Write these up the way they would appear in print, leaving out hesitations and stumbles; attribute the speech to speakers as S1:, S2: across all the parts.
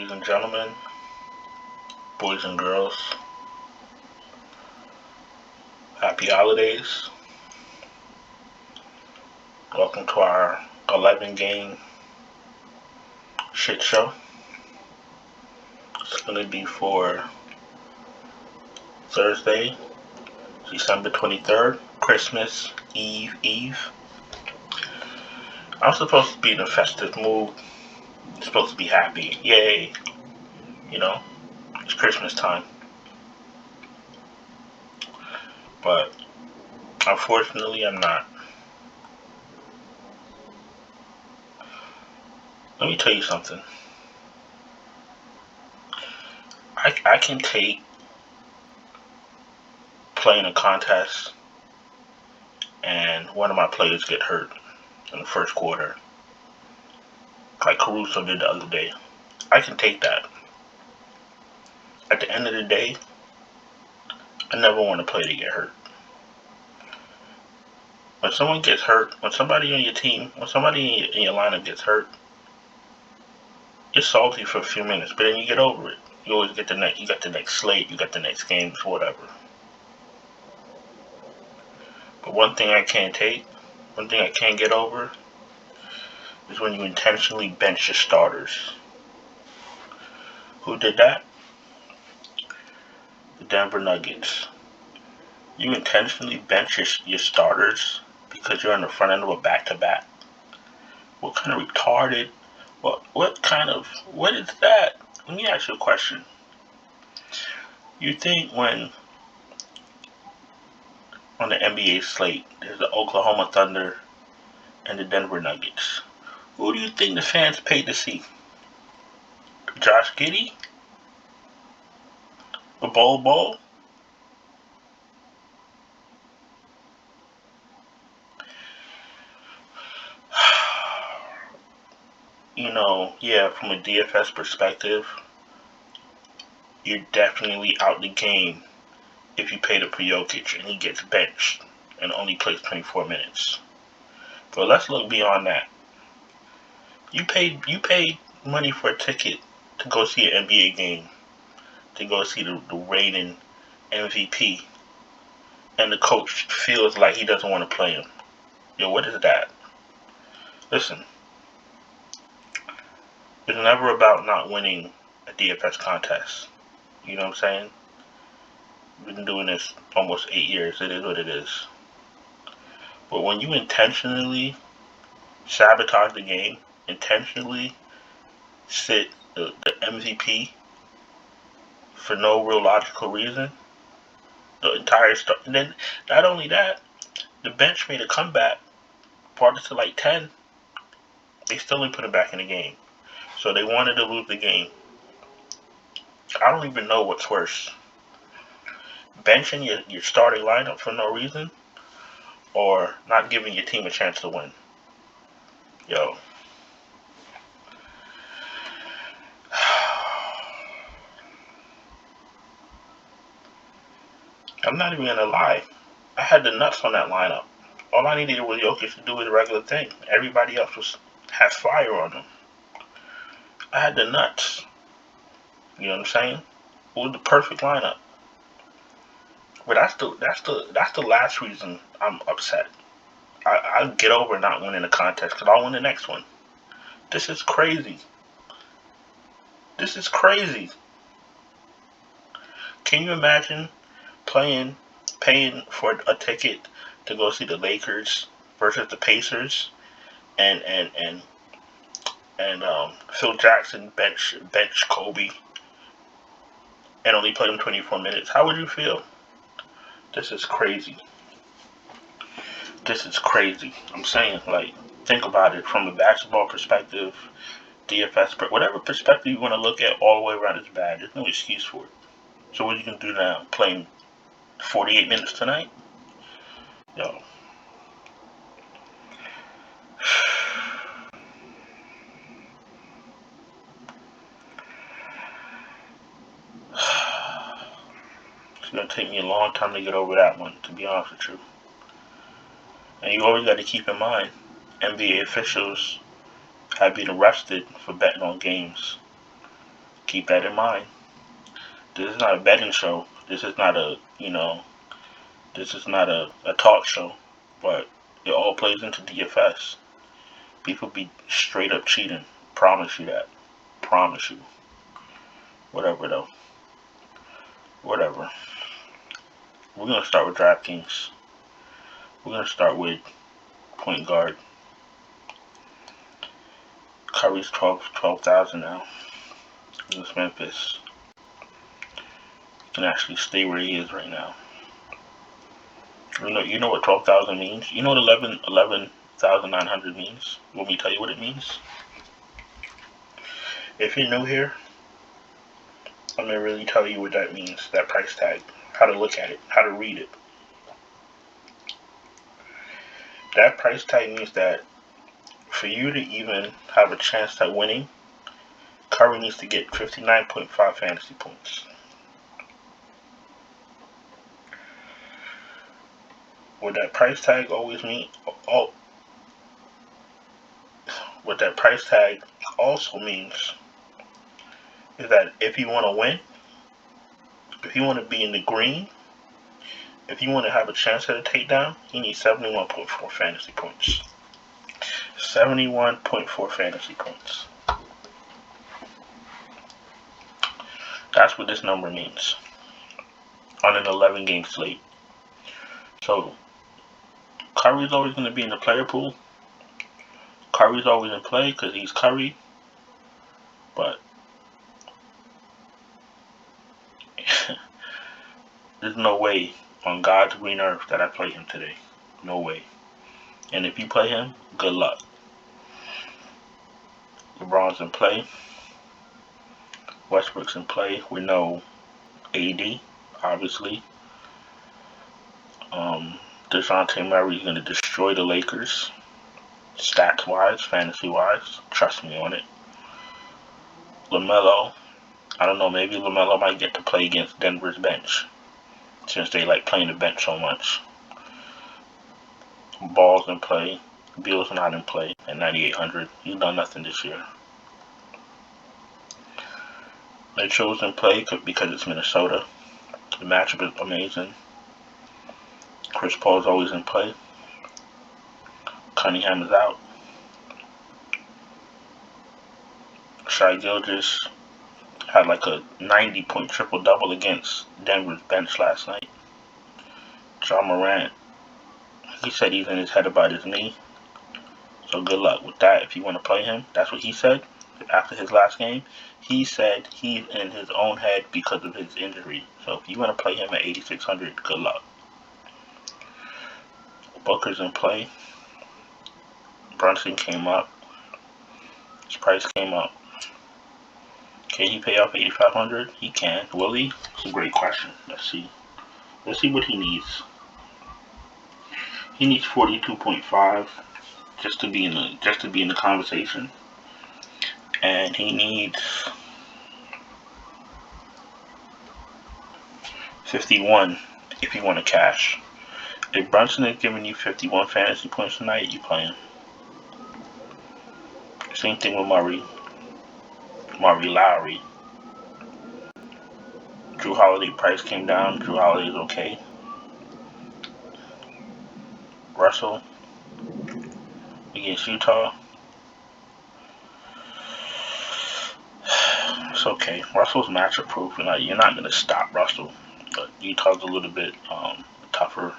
S1: Ladies and gentlemen, boys and girls, happy holidays. Welcome to our 11 game shit show. It's going to be for Thursday, December 23rd, Christmas Eve. I'm supposed to be in a festive mood. I'm supposed to be happy. Yay. You know, it's Christmas time. But unfortunately, I'm not. Let me tell you something. I can take playing a contest and one of my players get hurt in the first quarter, like Caruso did the other day. I can take that. At the end of the day, I never want to play to get hurt. When someone gets hurt, when somebody on your team, when somebody in your lineup gets hurt, you're salty for a few minutes, but then you get over it. You always get the next, you got the next slate, you got the next games, whatever. But one thing I can't take, one thing I can't get over, is when you intentionally bench your starters. Who did that? The Denver Nuggets. You intentionally bench your starters because you're on the front end of a back-to-back. What kind of retarded, what is that? Let me ask you a question. You think when on the NBA slate, there's the Oklahoma Thunder and the Denver Nuggets, who do you think the fans paid to see? Josh Giddey? A Bol? You know, yeah, from a DFS perspective, you're definitely out the game if you paid up for Jokic and he gets benched and only plays 24 minutes. But let's look beyond that. You paid money for a ticket to go see an NBA game, to go see the reigning MVP, and the coach feels like he doesn't want to play him. Yo, what is that? Listen, it's never about not winning a DFS contest. You know what I'm saying? We've been doing this almost 8 years. It is what it is. But when you intentionally sabotage the game, intentionally sit the MVP for no real logical reason, the entire start, and then not only that, the bench made a comeback, brought it to like 10. They still didn't put it back in the game. So they wanted to lose the game. I don't even know what's worse. Benching your starting lineup for no reason, or not giving your team a chance to win. Yo. I'm not even gonna lie. I had the nuts on that lineup. All I needed was Jokic to do his regular thing. Everybody else had fire on them. I had the nuts. You know what I'm saying? It was the perfect lineup. But that's the last reason I'm upset. I'll get over not winning the contest because I'll win the next one. This is crazy. This is crazy. Can you imagine paying for a ticket to go see the Lakers versus the Pacers, and Phil Jackson bench Kobe and only play him 24 minutes? How would you feel? This is crazy. This is crazy. I'm saying, like, think about it from a basketball perspective, DFS, whatever perspective you want to look at, all the way around is bad. There's no excuse for it. So what are you going to do now? Playing 48 minutes tonight? Yo. It's going to take me a long time to get over that one, to be honest with you. And you always got to keep in mind, NBA officials have been arrested for betting on games. Keep that in mind. This is not a betting show. This is not a, this is not a talk show. But it all plays into DFS. People be straight up cheating. Promise you that. Promise you. Whatever though. Whatever. We're going to start with Draftkings. We're going to start with point guard. Curry's 12,000 now. Against Memphis. He can actually stay where he is right now. You know what 12,000 means? You know what 11,900 means? Want me to tell you what it means? If you're new here, I'm going to really tell you what that means, that price tag. How to look at it, how to read it. That price tag means that for you to even have a chance at winning, Curry needs to get 59.5 fantasy points. What that price tag always mean? What that price tag also means is that if you want to win, if you want to be in the green, if you want to have a chance at a takedown, you need 71.4 fantasy points. 71.4 fantasy points. That's what this number means on an 11-game slate. So, Curry's always going to be in the player pool. Curry's always in play because he's Curry. But there's no way on God's green earth that I play him today. No way. And if you play him, good luck. LeBron's in play. Westbrook's in play with no AD, obviously. DeJounte Murray's going to destroy the Lakers. Stats-wise, fantasy-wise. Trust me on it. LaMelo. I don't know, maybe LaMelo might get to play against Denver's bench, since they like playing the bench so much. Ball's in play. Beal's not in play at 9,800. He's done nothing this year. Mitchell's in play because it's Minnesota. The matchup is amazing. Chris Paul's always in play. Cunningham is out. Shai Gilgeous had like a 90-point triple-double against Denver's bench last night. John Morant, he said he's in his head about his knee. So good luck with that if you want to play him. That's what he said after his last game. He said he's in his own head because of his injury. So if you want to play him at 8,600, good luck. Booker's in play. Brunson came up. His price came up. Can he pay off 8,500? He can. Will he? It's a great question. Let's see. Let's see what he needs. He needs 42.5 just to be in the conversation. And he needs 51 if you want to cash. If Brunson is giving you 51 fantasy points tonight, you play him. Same thing with Murray. Lowry. Drew Holiday price came down. Drew Holiday is okay. Russell against Utah. It's okay. Russell's matchup proof. You're not going to stop Russell. But Utah's a little bit tougher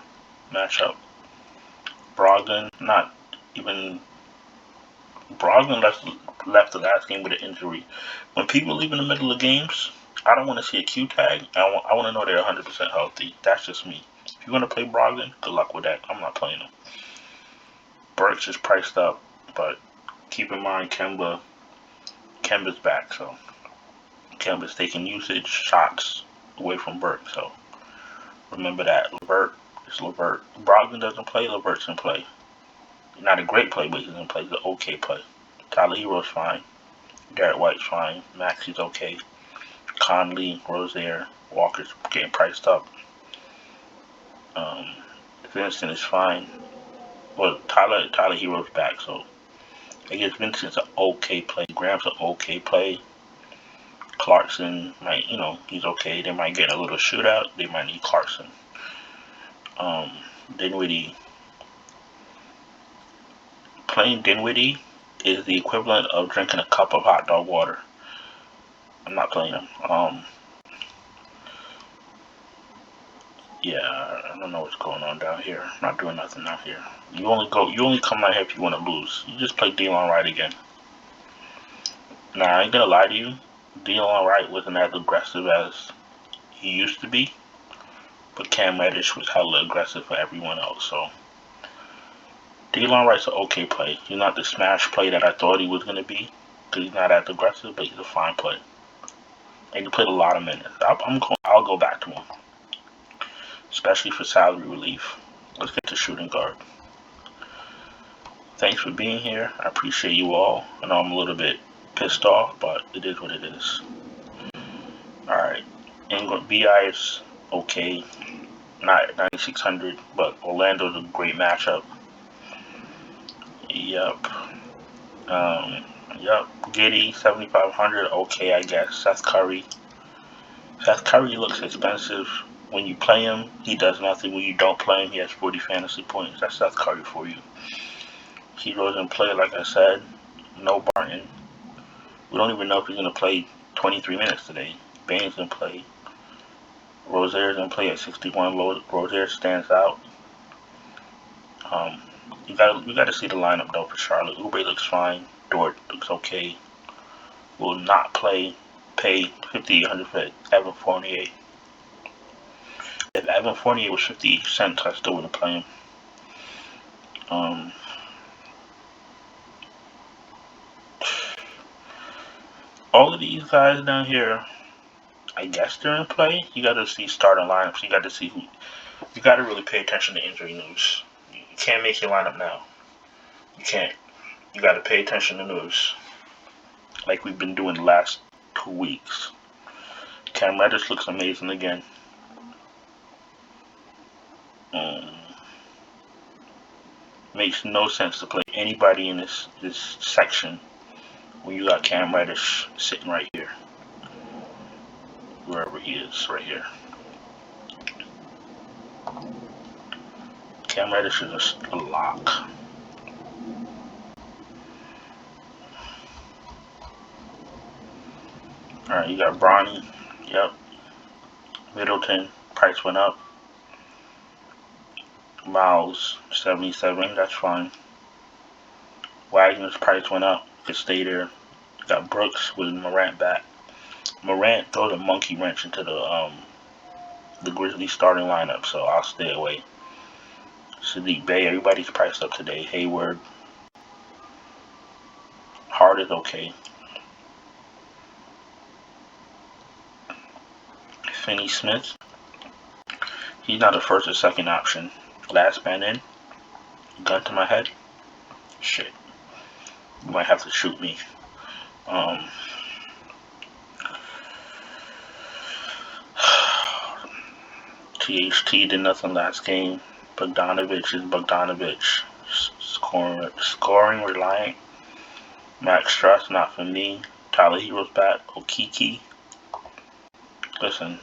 S1: matchup. Brogdon, Brogdon left the last game with an injury. When people leave in the middle of games, I don't want to see a Q tag. I want to know they're 100% healthy. That's just me. If you want to play Brogdon, good luck with that. I'm not playing him. Burks is priced up, but keep in mind Kemba's back, so Kemba's taking usage shots away from Burke. So remember that. LeVert is LeVert. Brogdon doesn't play. LeVert's in play. Not a great play, but he's in play. He's an okay play. Tyler Hero's fine. Derek White's fine. Maxi's okay. Conley, Rozier, Walker's getting priced up. Vincent is fine. Well, Tyler Hero's back, so I guess Vincent's an okay play. Graham's an okay play. Clarkson might, he's okay. They might get a little shootout. They might need Clarkson. Dinwiddie. Playing Dinwiddie is the equivalent of drinking a cup of hot dog water. I'm not playing him. Yeah, I don't know what's going on down here. I'm not doing nothing out here. You only come out here if you want to lose. You just play Delon Wright again. Now, I ain't gonna lie to you. Delon Wright wasn't as aggressive as he used to be, but Cam Reddish was hella aggressive for everyone else. So Delon Wright's an okay play. He's not the smash play that I thought he was gonna be, because he's not as aggressive, but he's a fine play. And he played a lot of minutes. I'll go back to him, especially for salary relief. Let's get to shooting guard. Thanks for being here. I appreciate you all. I know I'm a little bit pissed off, but it is what it is. Alright. Ingram BI is okay. Not 9,600, but Orlando's a great matchup. Yep. Giddy, 7,500. Okay, I guess. Seth Curry. Seth Curry looks expensive. When you play him, he does nothing. When you don't play him, he has 40 fantasy points. That's Seth Curry for you. Heroes in play, like I said. No Barton. We don't even know if he's going to play 23 minutes today. Bane's in play. Rozier's in play at 61. Rozier stands out. You got to see the lineup though for Charlotte. Oubre looks fine. Dort looks okay. Will not pay 5,800 for Evan Fournier. If Evan Fournier was 50 cents, I still wouldn't play him. All of these guys down here, I guess they're in play. You got to see starting lineups. You got to see who. You got to really pay attention to injury news. You can't make your lineup now. You can't. You got to pay attention to news, like we've been doing the last 2 weeks. Cam Reddish looks amazing again. Makes no sense to play anybody in this section when you got Cam Reddish sitting right here. Wherever he is, right here. Cam Reddish is a lock. Alright, you got Bronny. Yep. Middleton. Price went up. Miles, 77. That's fine. Wagner's price went up. Could stay there. Got Brooks with Morant back. Morant throws a monkey wrench into the Grizzlies starting lineup, so I'll stay away. Sadiq Bey, everybody's priced up today. Hayward. Hart is okay. Finney Smith. He's not a first or second option. Last man in. Gun to my head. Shit. You might have to shoot me. THT did nothing last game. Bogdanovich is Bogdanovich. Scoring reliant. Max Struss, not for me. Tyler Hero's back. Okiki. Listen,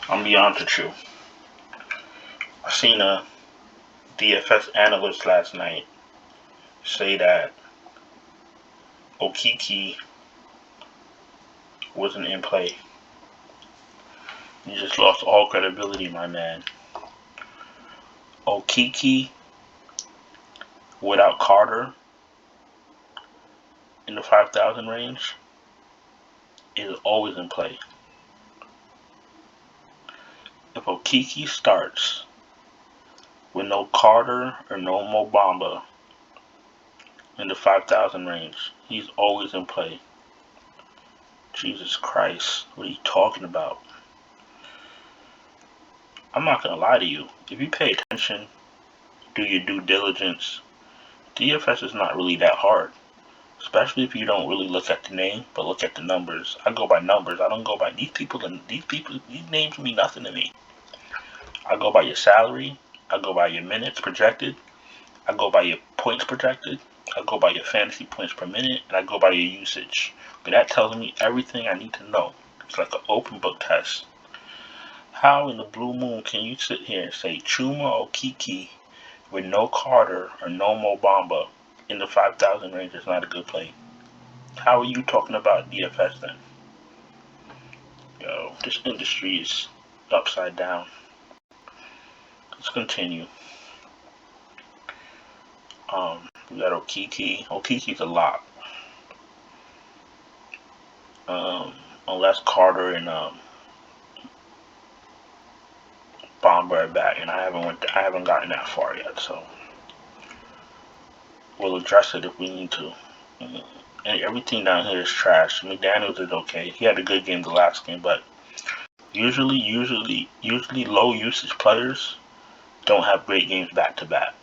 S1: I'm beyond the truth. I seen a DFS analyst last night say that Okiki wasn't in play. You just lost all credibility, my man. Okiki without Carter in the 5,000 range is always in play. If Okiki starts with no Carter or no Mo Bamba in the 5,000 range, he's always in play. Jesus Christ, what are you talking about? I'm not going to lie to you. If you pay attention, do your due diligence, DFS is not really that hard. Especially if you don't really look at the name, but look at the numbers. I go by numbers. I don't go by these names mean nothing to me. I go by your salary. I go by your minutes projected. I go by your points projected. I go by your fantasy points per minute, and I go by your usage. But that tells me everything I need to know. It's like an open book test. How in the blue moon can you sit here and say Chuma or Kiki with no Carter or no Mo Bamba in the 5,000 range is not a good play? How are you talking about DFS then? Yo, this industry is upside down. Let's continue. We got Okiki. Okiki's a lock. Unless Carter and Bomber are back, and I haven't gotten that far yet, so we'll address it if we need to. And everything down here is trash. McDaniels is okay. He had a good game the last game, but usually low usage players don't have great games back to back.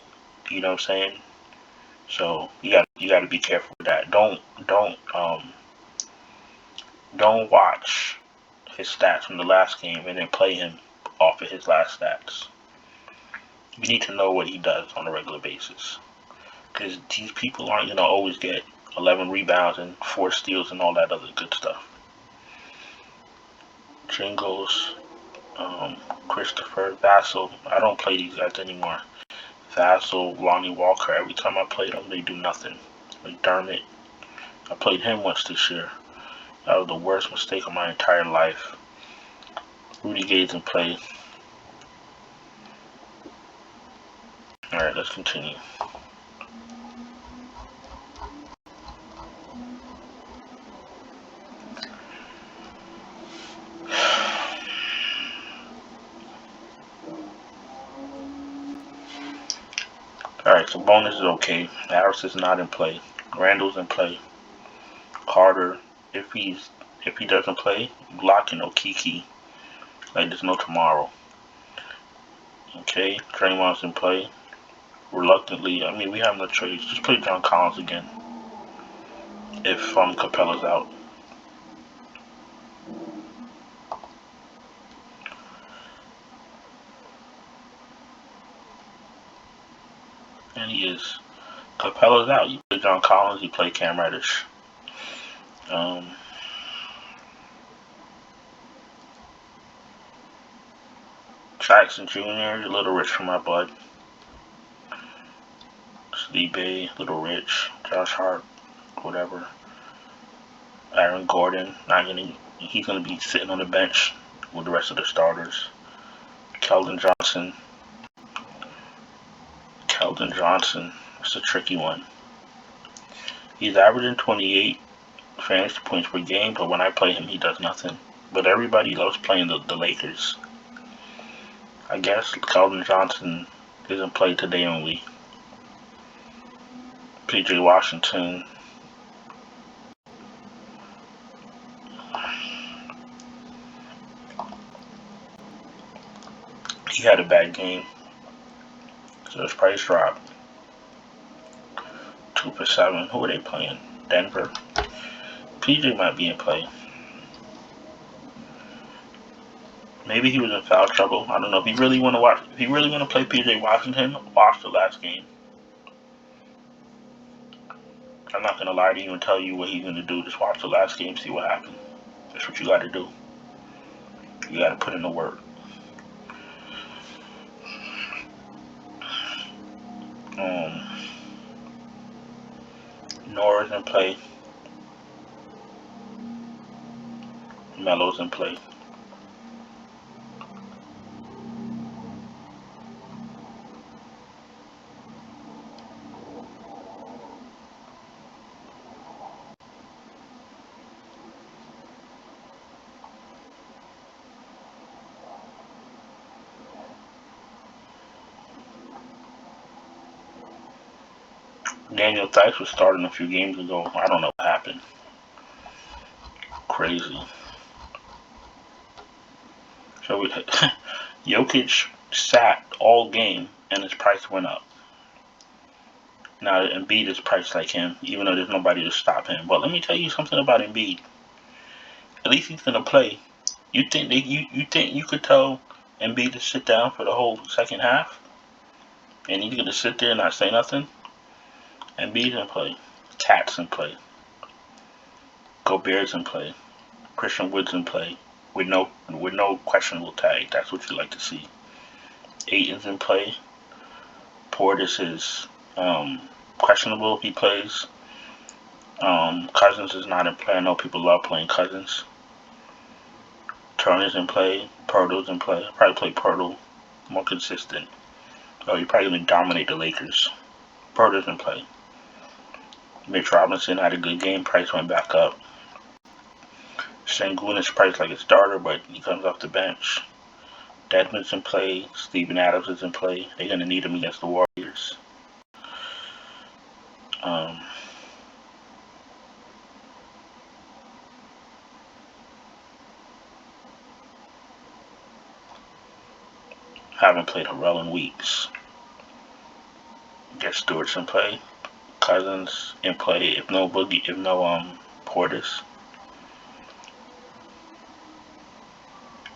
S1: You know what I'm saying? So you got to be careful with that. Don't watch his stats from the last game and then play him off of his last stats. You need to know what he does on a regular basis, because these people aren't gonna always get 11 rebounds and 4 steals and all that other good stuff. Jingles, Christopher, Vassell. I don't play these guys anymore. Vassell, Lonnie Walker. Every time I play them, they do nothing. McDermott. I played him once this year. That was the worst mistake of my entire life. Rudy Gay in play. Alright, let's continue. Alright, so bonus is okay. Harris is not in play. Randall's in play. Carter, if he doesn't play, lock in Okiki like there's no tomorrow. Okay, Draymond's in play. Reluctantly, I mean, we have no choice. Just play John Collins again if Capella's out. And he is. Capella's out. You play John Collins, you play Cam Reddish. Jackson Jr., a little rich for my blood. Steve Bay, little rich. Josh Hart, whatever. Aaron Gordon, he's gonna be sitting on the bench with the rest of the starters. Keldon Johnson, it's a tricky one. He's averaging 28 fantasy points per game, but when I play him, he does nothing. But everybody loves playing the Lakers. I guess Keldon Johnson isn't played today only. PJ Washington. He had a bad game, so his price dropped. 2 for 7. Who are they playing? Denver. PJ might be in play. Maybe he was in foul trouble. I don't know. If you really want to play PJ Washington, watch the last game. I'm not gonna lie to you and tell you what he's gonna do. Just watch the last game, see what happened. That's what you got to do. You got to put in the work. Nora's in play. Melo's in play. Daniel Theis was starting a few games ago. I don't know what happened. Crazy. So Jokic sat all game and his price went up. Now Embiid is priced like him, even though there's nobody to stop him. But let me tell you something about Embiid. At least he's gonna play. You think you could tell Embiid to sit down for the whole second half, and he's gonna sit there and not say nothing? Embiid's in play. Cat's in play. Gobert's in play. Christian Wood's in play. With no questionable tag. That's what you like to see. Ayton's in play. Portis is questionable if he plays. Cousins is not in play. I know people love playing Cousins. Turner's in play. Pirtle's in play. I'll probably play Pirtle. More consistent. Oh, you're probably going to dominate the Lakers. Pirtle's in play. Mitch Robinson had a good game. Price went back up. Sengun is priced like a starter, but he comes off the bench. Dedmon's in play. Steven Adams is in play. They're going to need him against the Warriors. Haven't played Harrell in weeks. Get Stewart's in play. Cousins in play. If no Portis.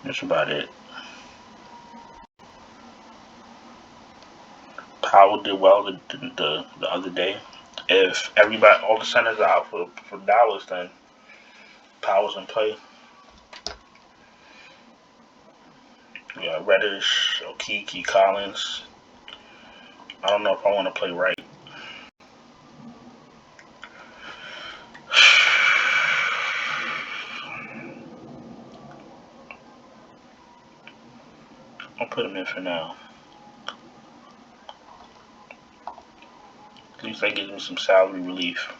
S1: That's about it. Powell did well the other day. If all the centers are out for Dallas, then Powell's in play. Yeah, Reddish, Okeke, Collins. I don't know if I want to play Wright. I'll put him in for now. At least that gives me some salary relief.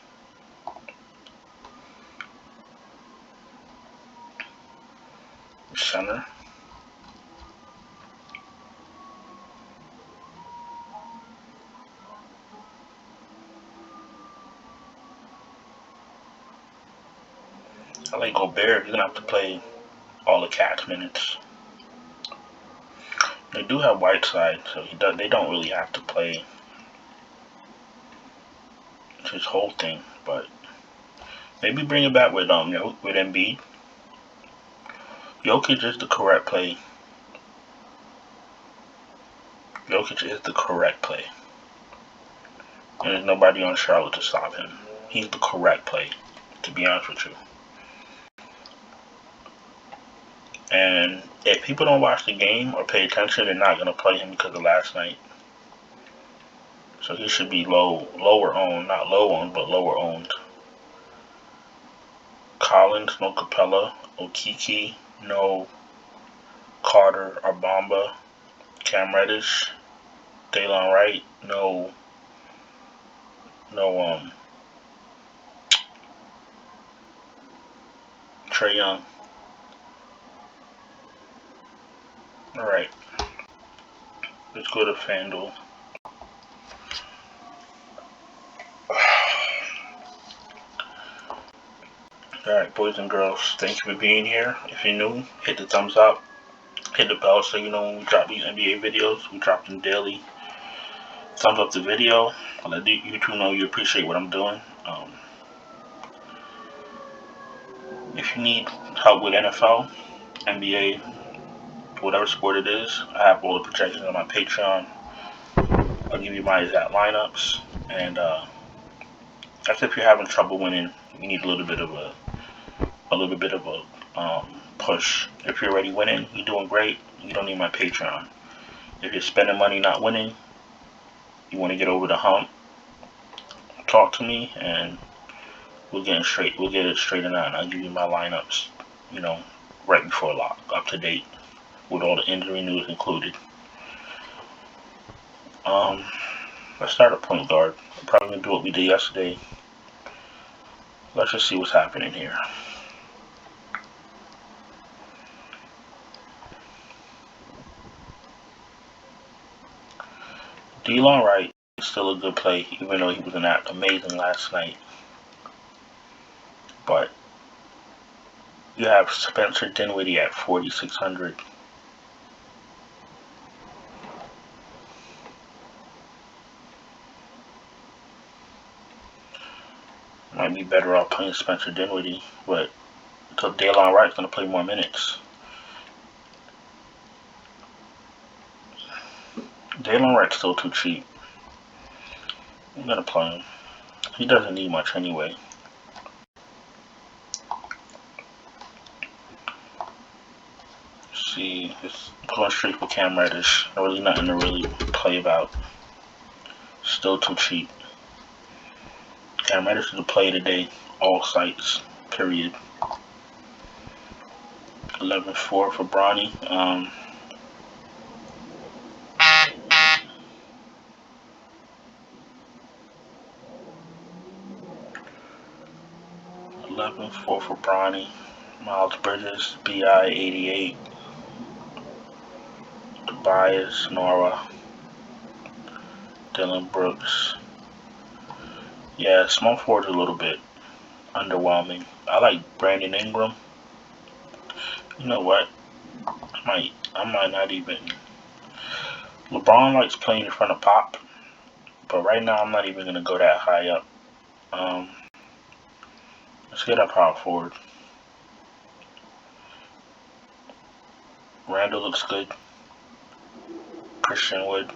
S1: Center. I like Gobert. He's gonna have to play all the Cats minutes. They do have Whiteside, so they don't really have to play his whole thing, but maybe bring it back with Embiid. Jokic is the correct play. Jokic is the correct play. And there's nobody on Charlotte to stop him. He's the correct play, to be honest with you. And if people don't watch the game or pay attention, they're not going to play him because of last night. So he should be lower owned, not low owned, but lower owned. Collins, no Capella. Okeke, no Carter or Bamba. Cam Reddish, Delon Wright, no Trae Young. Alright. Let's go to Fanduel. Alright, boys and girls, thank you for being here. If you're new, hit the thumbs up. Hit the bell so you know when we drop these NBA videos. We drop them daily. Thumbs up the video. I'll let YouTube know you appreciate what I'm doing. If you need help with NFL, NBA, whatever sport it is, I have all the projections on my Patreon. I'll give you my exact lineups. And that's if you're having trouble winning. You need a little bit of a push. If you're already winning, you're doing great. You don't need my Patreon. If you're spending money not winning, you want to get over the hump, talk to me and we'll get it straightened out, and I'll give you my lineups, right before lock, up to date, with all the injury news included. Let's start at point guard. I'm probably going to do what we did yesterday. Let's just see what's happening here. Delon Wright is still a good play, even though he was not amazing last night. But you have Spencer Dinwiddie at 4,600. Might be better off playing Spencer Dinwiddie, but until Delon Wright's going to play more minutes. Delon Wright's still too cheap. I'm going to play him. He doesn't need much anyway. See, it's going straight for Cam Reddish. Really nothing to really play about. Still too cheap. Cam Reddish is the play today. All sites. Period. 11-4 for Bronny. 11-4 for Bronny. Miles Bridges, BI 88. Tobias, Nora. Dylan Brooks. Yeah, small forward's a little bit underwhelming. I like Brandon Ingram. You know what? I might not even. LeBron likes playing in front of Pop, but right now I'm not even gonna go that high up. Let's get a power forward. Randall looks good. Christian Wood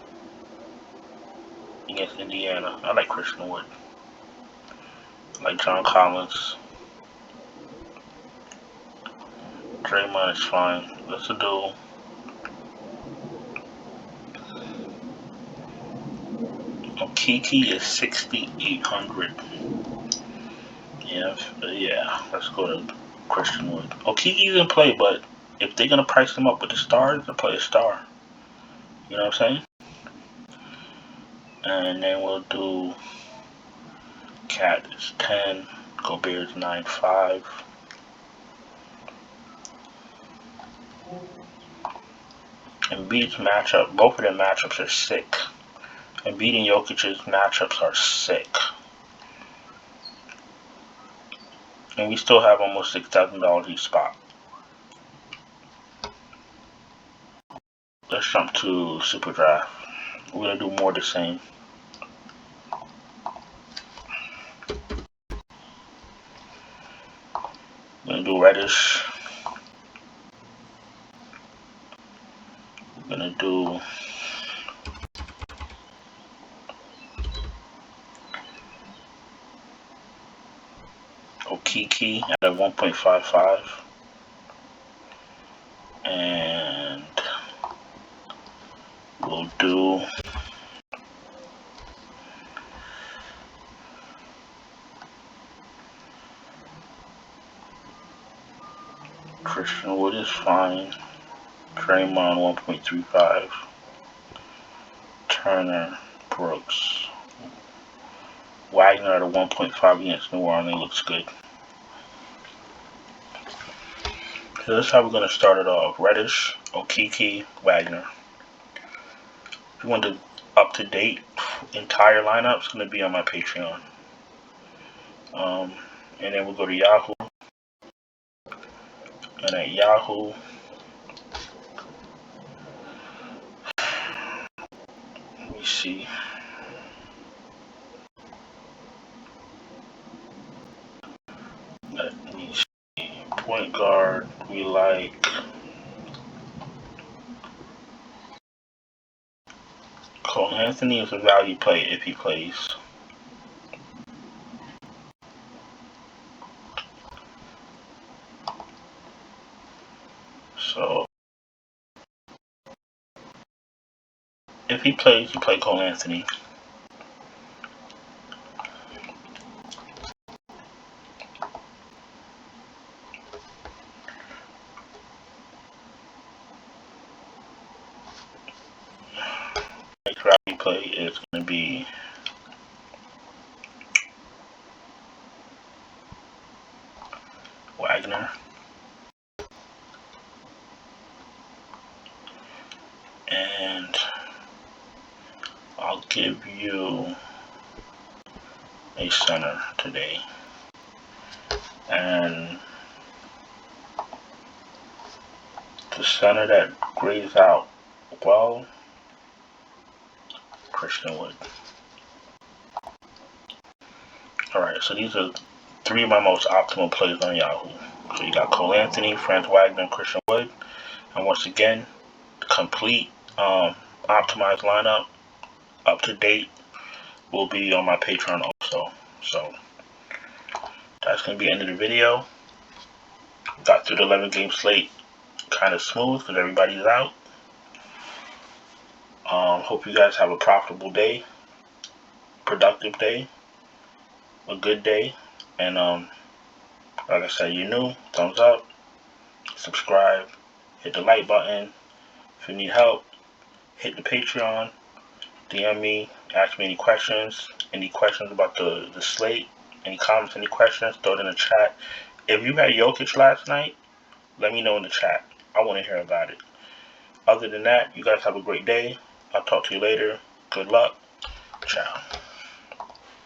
S1: against Indiana. I like Christian Wood. I like John Collins. Draymond is fine. Let's do Kiki is 6,800. Yeah. Let's go to Christian Wood. Kiki's in play, but if they're gonna price him up with the stars, they'll play a star. You know what I'm saying? And then we'll do Cat is 10. Gobert is 9.5. Embiid's matchup, both of their matchups are sick. Embiid and Jokic's matchups are sick. And we still have almost $6,000 each spot. Let's jump to Superdraft. We're going to do more of the same. We're going to do Reddish. We're going to do Kiki at a 1.55. And we'll do Christian Wood is fine. Draymond 1.35. Turner, Brooks. Wagner at a 1.5 against New Orleans looks good. So that's how we're going to start it off. Reddish, Okeke, Wagner. If you want the up-to-date entire lineup, it's going to be on my Patreon. And then we'll go to Yahoo. And at Yahoo, let me see. Point guard, we like Cole Anthony is a value play if he plays. So if he plays, you play Cole Anthony. Next value play is going to be Wagner. And I'll give you a center today. And the center that grades out well, Christian Wood. Alright, so these are three of my most optimal plays on Yahoo. So you got Cole Anthony, Franz Wagner, and Christian Wood. And once again, complete optimized lineup, up to date, will be on my Patreon also. So that's going to be the end of the video. Got through the 11 game slate kind of smooth because everybody's out. Hope you guys have a profitable day, productive day, a good day, and like I said, you're new, thumbs up, subscribe, hit the like button. If you need help, hit the Patreon, DM me, ask me any questions about the slate, any comments, any questions, throw it in the chat. If you had Jokic last night, let me know in the chat. I want to hear about it. Other than that, you guys have a great day. I'll talk to you later. Good luck. Ciao.